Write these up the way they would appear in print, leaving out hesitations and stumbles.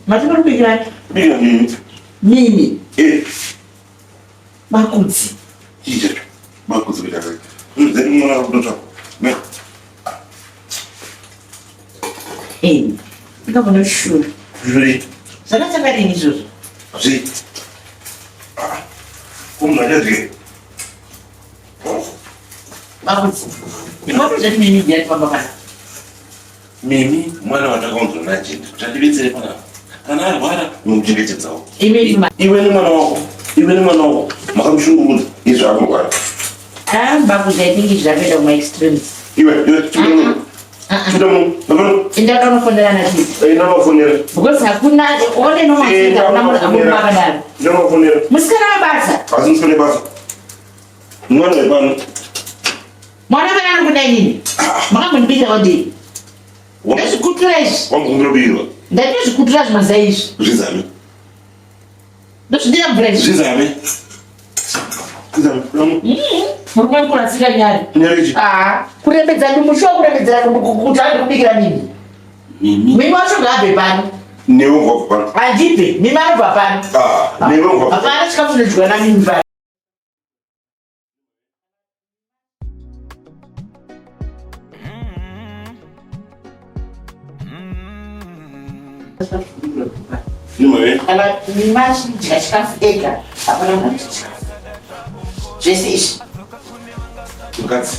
Matino bigira. Bigira mimi. Mimi. Makuzi. Hije. Makuzi bigira. Ndio mwana mtoto. Me. Ndio mwana shule. Juri. Sana sana ni nzuri. Si. Kumnaje? Makuzi. Makuzi ni mimi ndiye baba. Mimi mwana wa takonzo na jindi. Tutadibitsele pana. Kana bwana mumjengete wako. Iwe ni mwana wako. Iwe ni mwana wako. Makamshukuru hizo hapo bwana. Makuzi I think is a bit of my extremes. Iwe tudomo. Tudomo. Ndio kama fundana na sisi. Ina mafundira. Because hakuna ole no mafuta na mbaba ndani. Ndio mafundira. Msikana basa. Azimskane basa. Mwana bwana. Mwana bwana kuna nini? Maka mbita odi. Ndio kutrás. Vamos com o biro. Ndio kutrás mas é isso. Exame. Ndio dia break. Exame. Exame. Murumwe kuna sika nyari. Nyari. Kurembedza ndimusho kurembedza kutanga kubikira nini? Mimi wacho ngabe bani? Newe ngoko bani. Ajipe, mimi anova bani. Newe ngoko. Apana chikafu nijwa na mimi bani. Nime. Ela me imagina de chikafu eka. Apana na chikafu. Jesus. Mukadzi.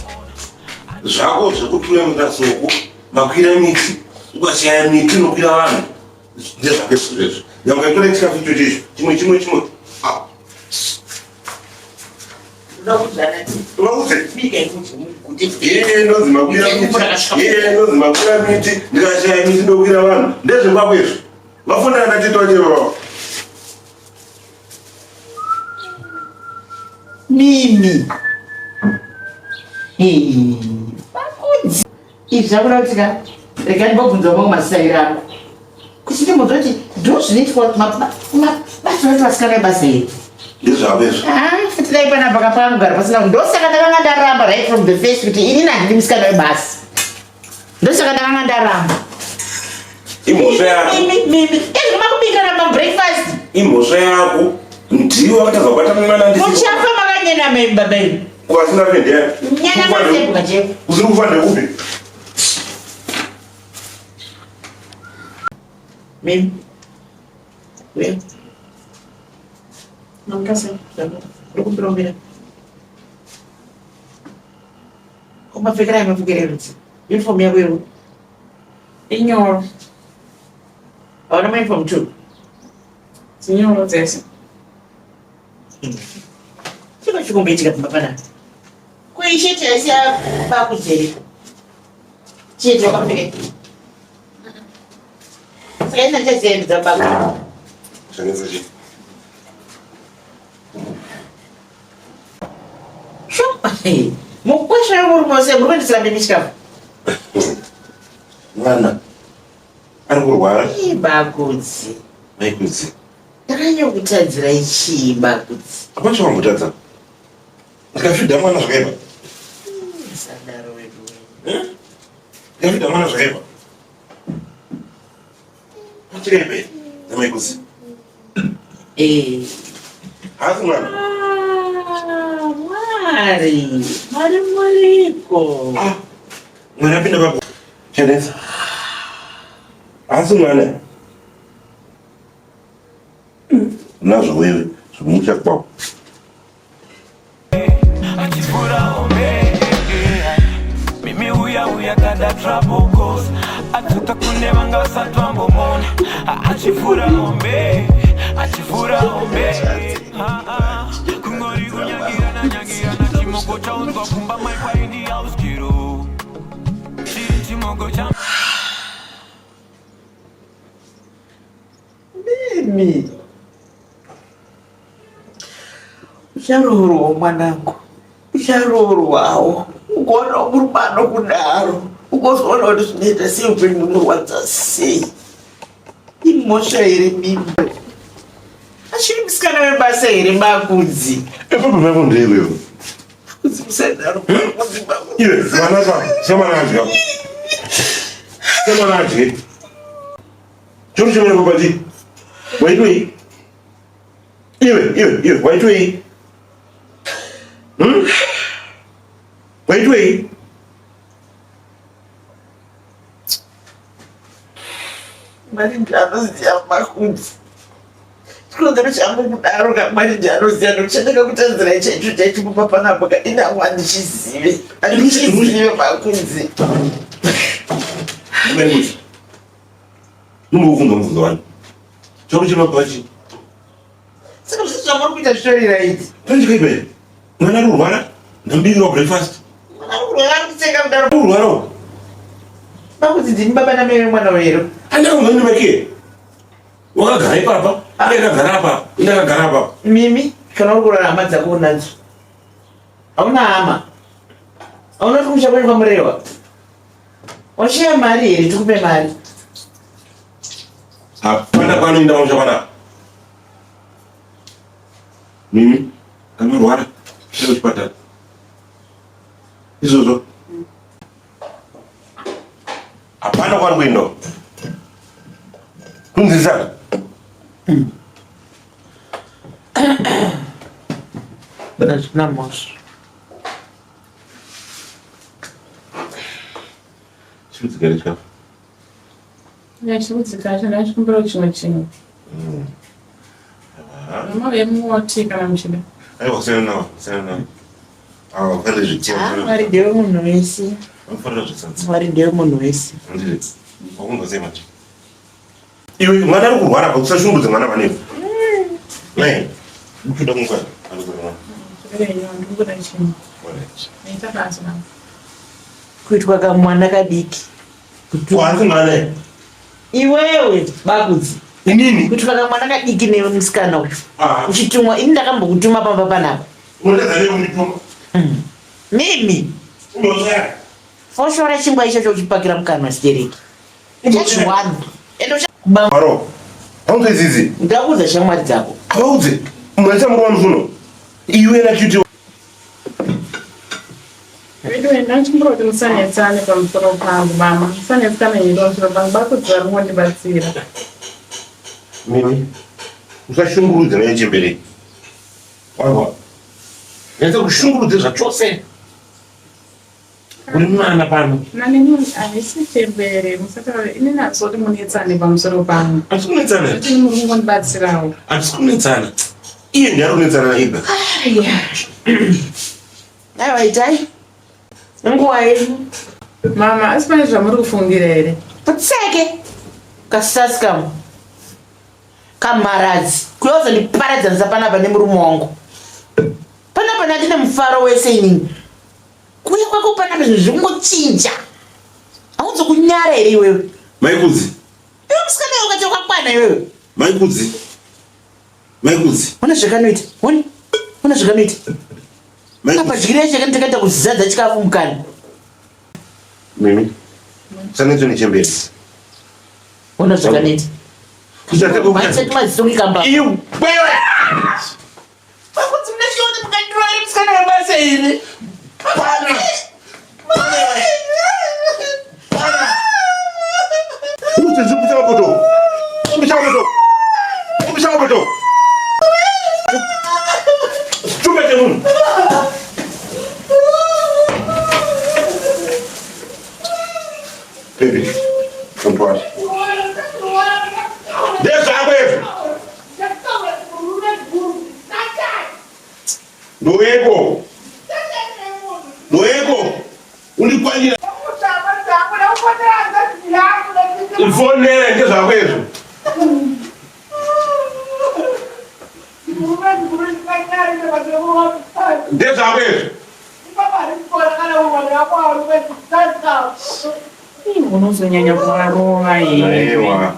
Zvako zvekutura mutasoko makwira miti ukashaya miti inokwira vanhu ndezvake zvezvo yangaitore chikafu icho checho chimwe nozi makwira miti ndikashaya miti ndokwira vanhu ndezvembako izvo vafundana nachitoa chevavo Mimi. Makuzi. Izvakura kutika. Rega ndibobvunza vamwe masaira ako. Kusiti muzoti ndo zvinoitwa basa vasikana basa iri. Ndezvavo. Fitirai panapa kapanga kugara pasina ndosaka ndakanga ndaramba right from the first kuti inini handidi musikana webasa. Ndosaka ndakanga ndaramba. Imhosva yako. Mimi. Makubikana mabreakfast. Imhosva yako. Ndiwo akatadza kubata mwana ndisi. Muchafa makanyena mai baba inu. Kwasina vendea. Nyana masebuka cheko. Usiri kufanda upi? Mimi. Wewe. Namkasa. Ukumbira. Como ficar aí, meu fogueiro? Uniforme é eu. Senhor. Olha meu uniforme, tio. Senhor, não sei se. Você vai ficar com beijo com papai? Conheci esse papo dele. Tia, joga pra mim. Você ainda já sei do papo. Já nem sei. Chupa aí. Mo kwasha yo você, mo ndisa bemishika. Mwana. Ari kurwara? Bakunzi. Maikudzi. Takanyo kutadzira ichi bakudzi. Apa chawambotadza? Ndikafidha mwana zvakaipa. Sadaro wedu. Ndikafidha mwana zvakaipa. Achirebe namaikudzi. Hasi mwana. Mwari mwariko. Mwana apinda papo. Chanesa. Hasi mwana. Nazvo wewe zvimucha kwako. Achifura ombe. Mimi uya kada trouble cause. Atuta kunde vanga satwambo mona. Achifura ombe. Achifura ombe. Kungori kunyagira na chimoko cha unzwa kumba mai kwa indi house kiro. Chimoko cha Mimi. Ucharoro mwanangu. Ucharoro wao. Ukoona urubano kudaro. Ukozoona kuti zvinoita sei upenyu hunorwadza sei. Imhosva here mimi. Achiri musikana webasa here bakudzi. Epapo pako ndeiwewe. Bakudzi musadaro. Iwe mwana ka sema naje. Sema naje. Chomshimira babati. Waitoi. Iwe, waitoi. Waitoi. Mari njano siyama kunzi. Chikondero changu kudaro kamari njano siyano chandaka kutanzira ichechu chaichipupa panapa kadina wandichizive. Andichizive makunzi. Mwenguzi. Numbufunga mvuzo wani. Chomshimira babati. Saka zvamuri kuita zvitorira idzi. Tanjikaibe. Mwana rurwara. Ndambiri wa breakfast. Mwana rurwara kutsenga kudaro. Rurwara. Makunzi ndini baba namai vemwana wero. Anda umweni make. Wakagara ipapa. Ndakagara apa. Mimi kana uri kurara hama dzako unadzo. Hauna hama. Hauna kumusha kwani kwamurewa. Washaya mari here tikupe mari. Hapana kwanoenda kwamusha kwanapa. Mimi kana rwara. Ndiko chipatara. Izvozvo. Hapana kwari kuenda. Kunzisana. Bana zvina mosvo. Chikudzika chikafu. Chikudzika chikumbiro chimwe chimwe. Mama vemoti kana muchida. Aiwa kusiyana nawo. Awa kwari zvichema. Mwari ndiwe munhu wese. Unofanira zvisanzi. Mwari ndiwe munhu wese. Ndiri. Wakungosema chi. Iwe mwana ari kurwara pakusashungudza mwana vaneko. Ne. Ukuda kungwana. Kuitwa kamwana kadiki. Wasi mwana. Iwewe bakudzi. Inini? Kuitwa kamwana kadiki newe musikana uyu. Uchitumwa ini ndakambokutuma pamba panapa. Unodza newe unituma. Mimi. Unoshaya. Foshora chingwa icho chochipakira mukanwa sichereki. Chachiwani. Maro. Haunze zizi. Ndakuudza shamwari dzako. Haunze. Mwesa muri wamusuno. Iwe na chuti. Wewe ndachimbroti musanetsane pamusoro pangu mama. Musanetsane ndozvo vangu bakudzira rumwe ndibatsira. Mimi. Usashungurudza naye chembere. Wawa. Nyenza kushungurudza zvachose. Uri mwana pano. Nani haisi chembere musataura ini nazoti munetsane pamusoro pangu. Hatisi kunetsana. Kuti muri kundibatsirawo. Hatisi kunetsana. Iye ndiye ari kunetsana ega. Aiwa itai. Nguva yenyu. Mama asi pane zvamuri kufungira here? Kutseke. Kasasi kamu. Kamharadzi. Kuyozondiparadzanisa panapa nemurume wangu. Panapa ndine mufaro wese inini. Kuya kwako panapa zvinhu zviri kungochinja. Haunzi kunyara here iwewe. Maikudzi. Iwe musikana iwe ukati wakakwana iwewe. Maikudzi. Una zvakanoita. Una zvakanoita. Apa dyire cheke ndikaita kuzadza chikafu mukana. Mimi. Sanetso ni chembere. Una zvakanoita. Matsati madziso kukamba. Iwe. Bakudzi mnashiona mukandurari musikana webasa here. Baby, come on. There's our way. Luego. Ulikwandira. Ifonera ngezakwezo. Ndezakwezo. Unozonyanya kuvarova here. Ewa.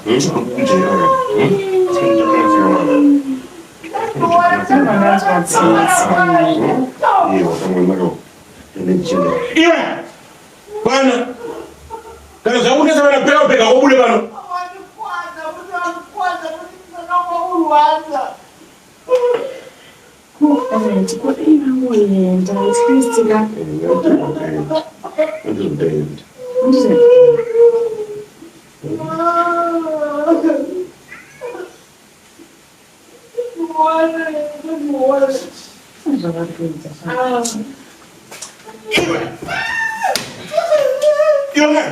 Iwe bwana kana zvaunesa vana peka peka wobude pano zvakakuita. Iwe.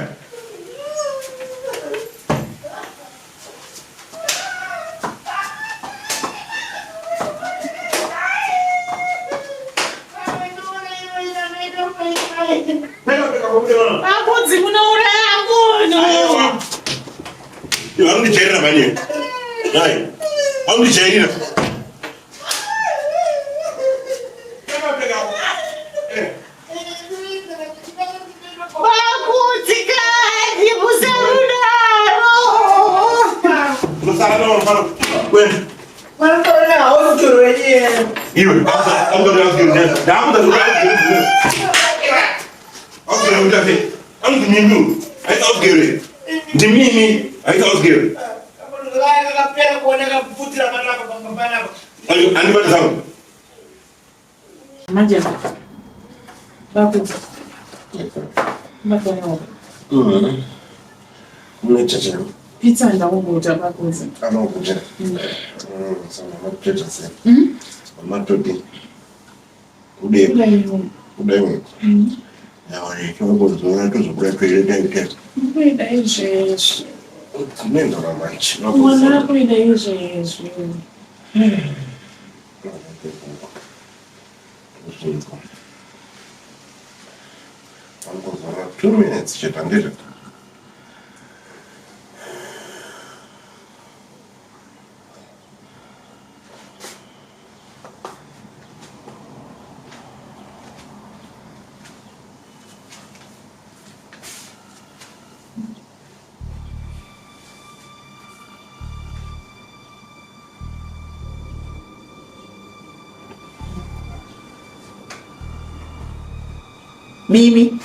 Vakudzi munouraya munhu. Iwe anondijairira manje. Hai. Anondijairira. Vakudzi kadi musaudaro. Musara nawo mfana. Kwenda. Vanotore hausukiro wenyewe. Iwe. Angora ngizwe. Ndamuda ngizwe. Ausgere mutafe. Angiminyu. Ayi ausgere. Ndimini. Ayi ausgere. Vanhu vakapera kuoneka kuputira panapa panapa. Ani bata zangu. Manje. Vakudzi. Makono. Mnechacha. Pizza ndakubuta vakudzi. Anokuja. Sana makuja sasa. Matodi. Ude. Ude. Yawa ni kama zona tuzokura kwenda ndike. Kuida izvezvi. Nenda na manchi. Mwana kuida izvezvi. Angozona 2 minutes chetandira. Mimi.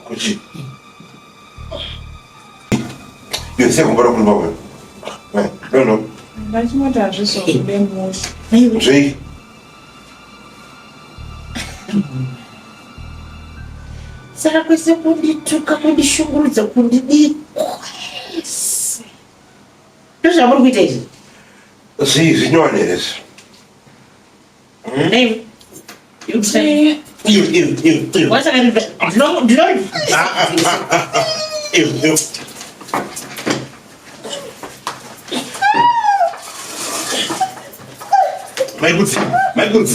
Kuchi. Yo sei comprar por bagulho. Não. Vai te mandar isso bem moço. Sei. Saka kwese kundituka kundishungurudza kundidikwese. Ndozvamuri kuita izvi? Sim, senhores. Eu. What's that? No. Eu. My good.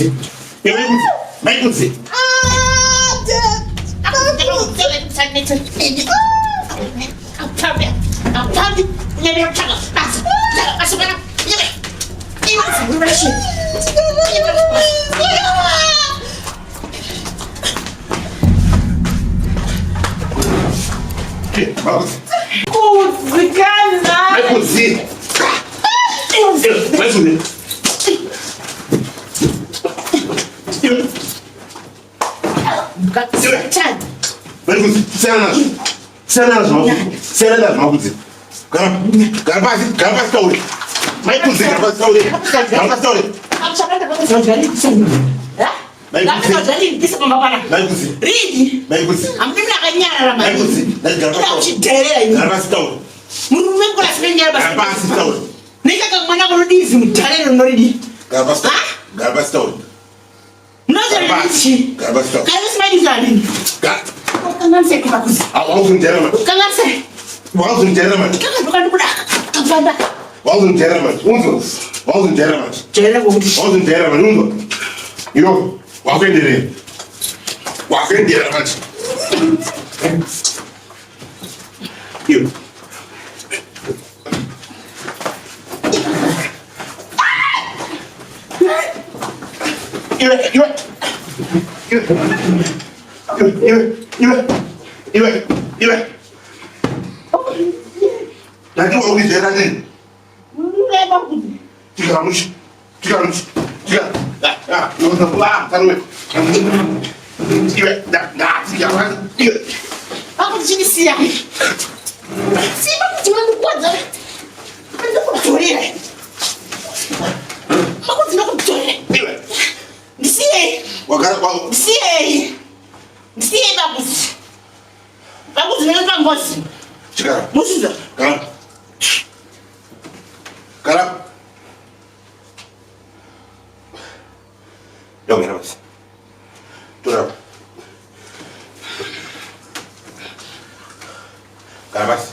Garabasi.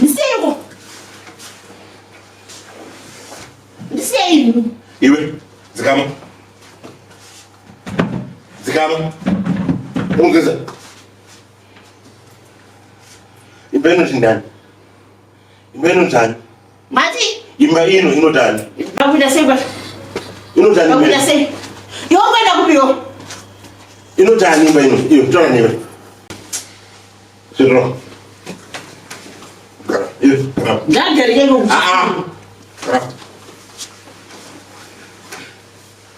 Niseko. Niseko. Iwe, zikama. Zikama. Ungeza. Ibeno tindani. Ibeno tani. Mati. Ima ino tani. Babuda seba. Ino tani. Babuda se. Yo kwenda kupiyo. Ino tani ima ino. Iyo, tona niwe. Sidro. Iyo, gara. Gagari yego. Gara.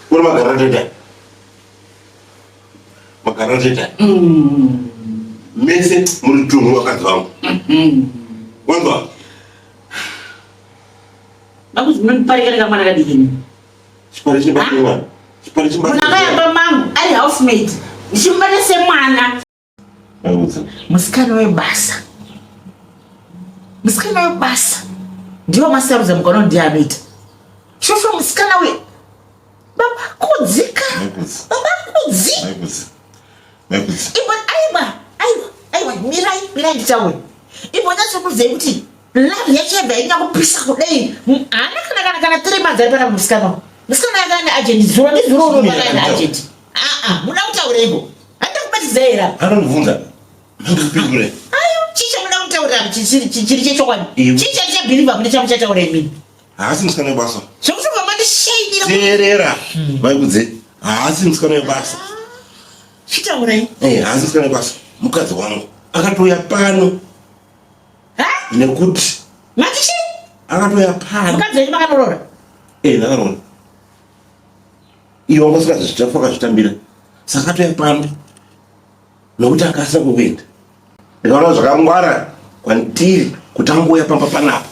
Kuna magara tete. Magara tete. Mese muritungu wakati wangu. Wanda. Bagus menparikkan ke mana kadini. Siparishi bakima. Siparishi bakima. Munakaya bamam, ali housemate. Nishimbane semana. Musikana we basa. Musikana we basa. Ndiyo masaruza mkono diabete. Shosho musikana we. Baba kudzika. Baba kudzi. Ibo aiba mirai nditawe. Ibo nyaso kuze kuti love yachebe inakupisa kudai. Kana 3 months alipana musikana. Musikana yakana agent zuro bakana agent. Muna utaurego. Hata kubatizera. Anonivunza. Ndikupindure. Chicha muna utaura chiri chechokwani. Chicha chebelieve kuti chamuchataura mimi. Haasi musikana webasa. Sokuti mama ndishayira. Terera. Vaikudze. Haasi musikana webasa. Chitaurai. Haasi musikana webasa. Mukadzi wangu akatoya pano. Nekuti. Matishi? Akatoya pano. Mukadzi wenyu makanorora. Ndakarona. Iwo ngasikadzi zvichafaka zvitambira. Saka akatoya pano. Nokuti akasisa kupinda. Ndikaona zvakamungwara kwandiri kuti angoya pamba panapa.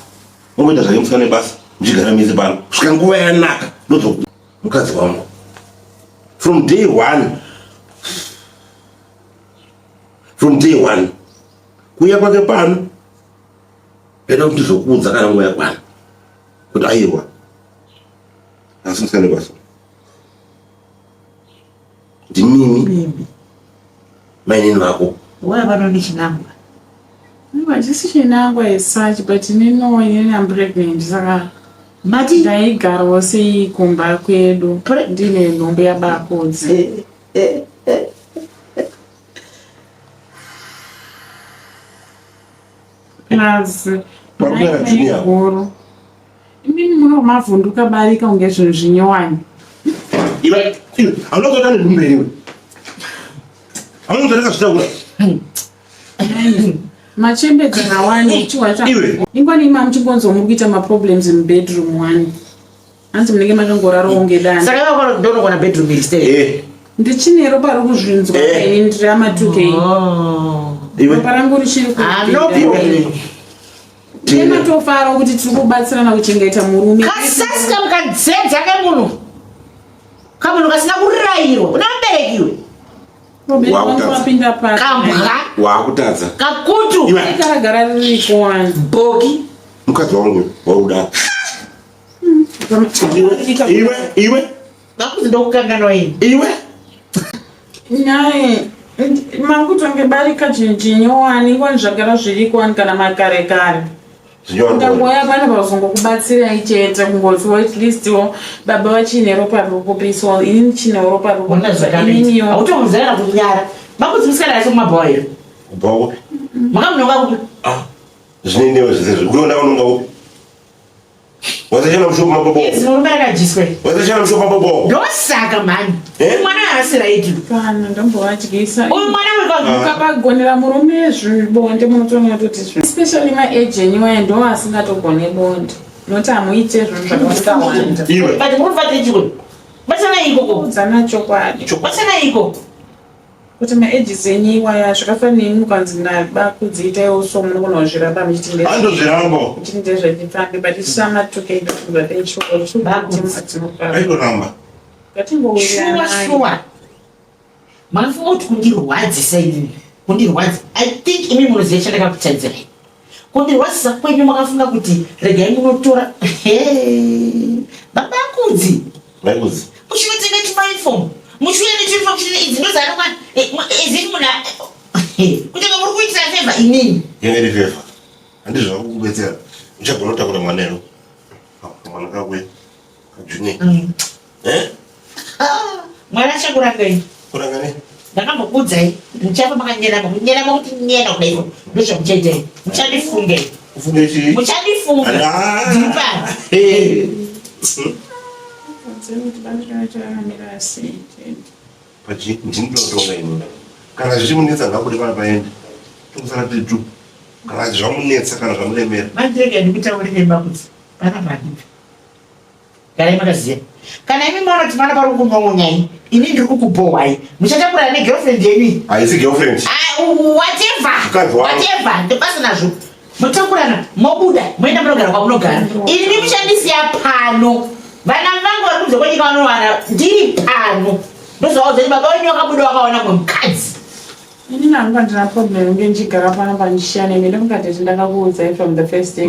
Ungoita zvake musikana webasa. Muchigara mizi pano. Kusvika nguva yanaka. Ndozokuti mukadzi wangu. From day one. Kuya kwake pano. Eda kuti zvokuudza kana nguva yakwana. Kuti aiwa. Asi musikana webasa. Ndimimi. Mainini vako. Waya vanoni chinangwa. Hachisi chinangwa as such, but I'm pregnant. Saka Mati ndaigarawo seikumba kwedu ndine nhombo yabakodzi. Kazi guru imini munomavhunduka barika unge zvinhu zvinyowani. Iwe haunozotane nhumberi iwe. Haunozotane kazvitaura. Machembedzera wani uchiwacha ingwani ima muchimbonzomuri kuita maproblems mubedroom wani hanzi munenge makangorarawo ngedani. saka vakona ndonogona bedroom instead. Ndichine ropa rokuzvinzwa ini ndiri ama2K. Ropa rangu richiri kunematofara kuti tiri kubatsirana kuchengeta murume. Kasasi kamukadzedza kemunhu. Kamunhu kasina kurayirwa. Una muberekiwe. Wapinda pasi. Kambwa. Wakutadza. Kakutu. Ikaragara ririko wani. Bogi. Mukadzi wangu wauda. Iwe. Vakuti ndokukanganwa ini. Iwe. Nyaye makutonge barika chinyowani kwani zvagara zviriko wani kana makare. Ndangoya pana vazongokubatsirai chete kungoziwa at least baba vachine ropa rokupisa ini chine ropa rokupisa. Hautomuzera kunyara. Vakuti musikana yase kumabhoya. Kubhoya. Makamunonga kupi? Zvinenewo zvizezvo. Kuona unonga upi? Wazachana mushopo mabobo. Zinorumba yakajiswe. Wazachana mushopo mabobo. Ndosaka mani. Mwana asiraiti. Kana ndambovatyisa. Uyu mwana wekavuka. Mukapagonera murume zvibonde munotoona kuti especially maage nyuwaye ndo asingatogone bonde. Noti amuite zvinhu zvakawanda. Iwe. But murufate chiko. Bachana ikoko. Udzana chokwadi. Bachana iko. Kuti maages enyu iwaya zvakafanira mukanzi nabakudziitaiwo so munogona kuzviramba muchiti andozvirambo ndezvendifambe but isama 2K aitoramba shuwa mafunga kuti kundirwadzisa inini kundirwadza. I think imi munoziva chandakakutadzai. Kundirwadzisa kwenyu makafunga kuti regai munotora baba akudzi mushuyotenga chimainifomu mushuya nechiunifomu chine idzi ndo dzaanokwana izini muna kutanga muri kuitira favor inini. Yengeni favor. Andizva kukubetsera. Uchagona kutakura mwanero. Mwana kakwe. Kajuni. Mwana chakurangani. Kurangani? Ndakambokudzai. Muchava makanyera kuti nyena kudai. Ndozvamuchaita. Muchandifunge. Kufunge chii? Muchandifunga. Ndipana. Pachi ndinotonga ino. Kana zvichimunetsa ngabude pana paende. Tokusara tiri tu. Kana zvamunetsa kana zvamulemera. Mandirege ndikutaurire kuti pana padipi. Garai makaziya. Kana imi maona kuti mana pari kunyonyai, ini ndiri kukubohwai. Muchatakura negirlfriend yenyu. Haisi girlfriend. Whatever. Ndibasa nazvo. Mutakurana, mobuda, moenda munogara kwamunogara. Ini ndimushandisiya pano. Vana vangu vari kunze kwenyika vanowana ndiri pano. Ndozvaudza kuti baba wenyu wakabuda wakaona mukadzi. Ini nanga ndina problem ngenjigara pano panishane. Ndakati ndakakuudzai from the first day.